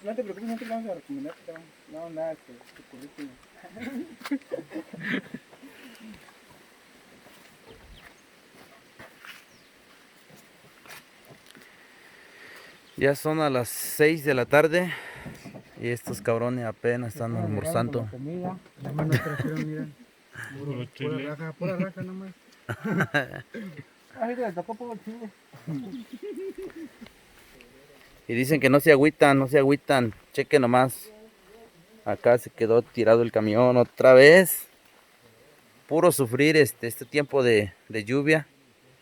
No te preocupes, no te vamos a recomendar, no, nada, tu currículum. Ya son a las 6 de la tarde y estos cabrones apenas están almorzando. Comida, nada más no trajeron, miren. Pura raja nomás. Ay, le tocó poco el chile. Y dicen que no se agüitan, no se agüitan. Cheque nomás. Acá se quedó tirado el camión otra vez. Puro sufrir este tiempo de lluvia.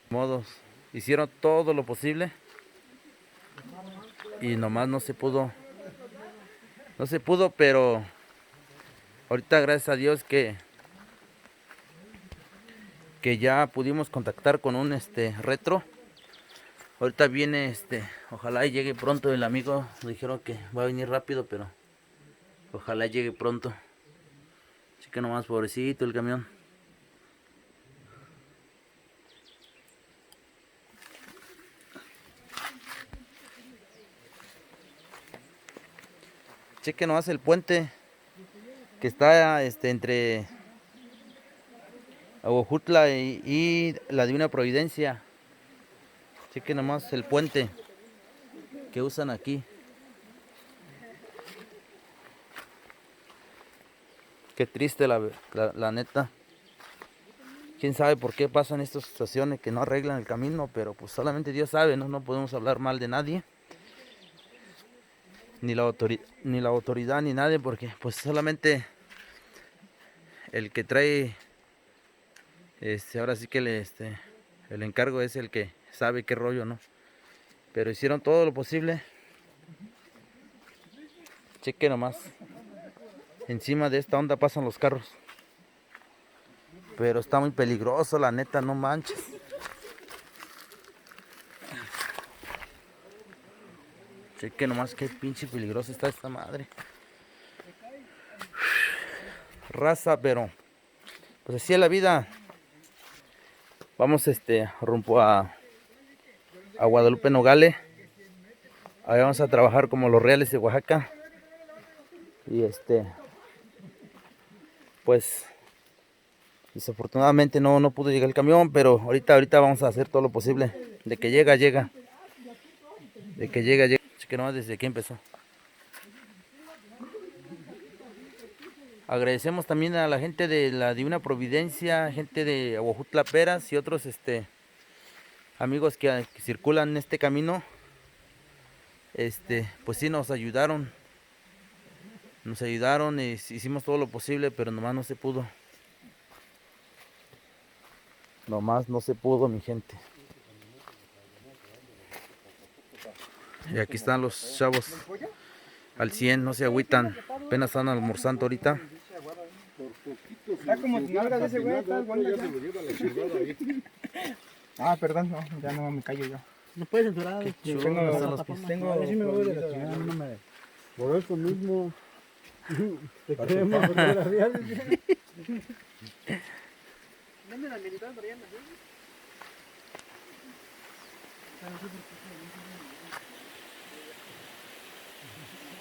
Modos, hicieron todo lo posible. Y nomás no se pudo. No se pudo, pero ahorita gracias a Dios que ya pudimos contactar con un retro. Ahorita viene ojalá y llegue pronto el amigo. Dijeron que va a venir rápido, pero ojalá llegue pronto. Así que nomás pobrecito el camión. Cheque nomás el puente que está entre Aguajutla y la Divina Providencia. Cheque nomás el puente que usan aquí. Qué triste la neta. Quién sabe por qué pasan estas situaciones que no arreglan el camino, pero pues solamente Dios sabe, ¿no? No podemos hablar mal de nadie. Ni la autoridad ni nadie, porque pues solamente el que trae ahora sí que el encargo es el que sabe qué rollo, ¿no? Pero hicieron todo lo posible. Cheque nomás. Encima de esta onda pasan los carros. Pero está muy peligroso, la neta, no manches. Cheque nomás qué pinche peligroso está esta madre. Raza, pero pues así es la vida. Vamos rumbo a Guadalupe Nogales. Ahí vamos a trabajar como los reales de Oaxaca. Y pues desafortunadamente no pudo llegar el camión, pero ahorita vamos a hacer todo lo posible. De que llega. De que llega. Que no desde que empezó. Agradecemos también a la gente de la Divina Providencia, gente de Aguajutla Peras y otros amigos que circulan en este camino. Pues sí nos ayudaron. Nos ayudaron y hicimos todo lo posible, pero nomás no se pudo. Nomás no se pudo, mi gente. Y aquí están los chavos al 100, no se agüitan. Apenas están almorzando ahorita. Está como si nalgas de ese güey, está bueno. Ah, perdón, no, ya no me callo yo. No puedes censurar. Tengo, sí me voy de la ciudad, no me... Por eso mismo. Te queremos fotografías. Dame la militar para allá en la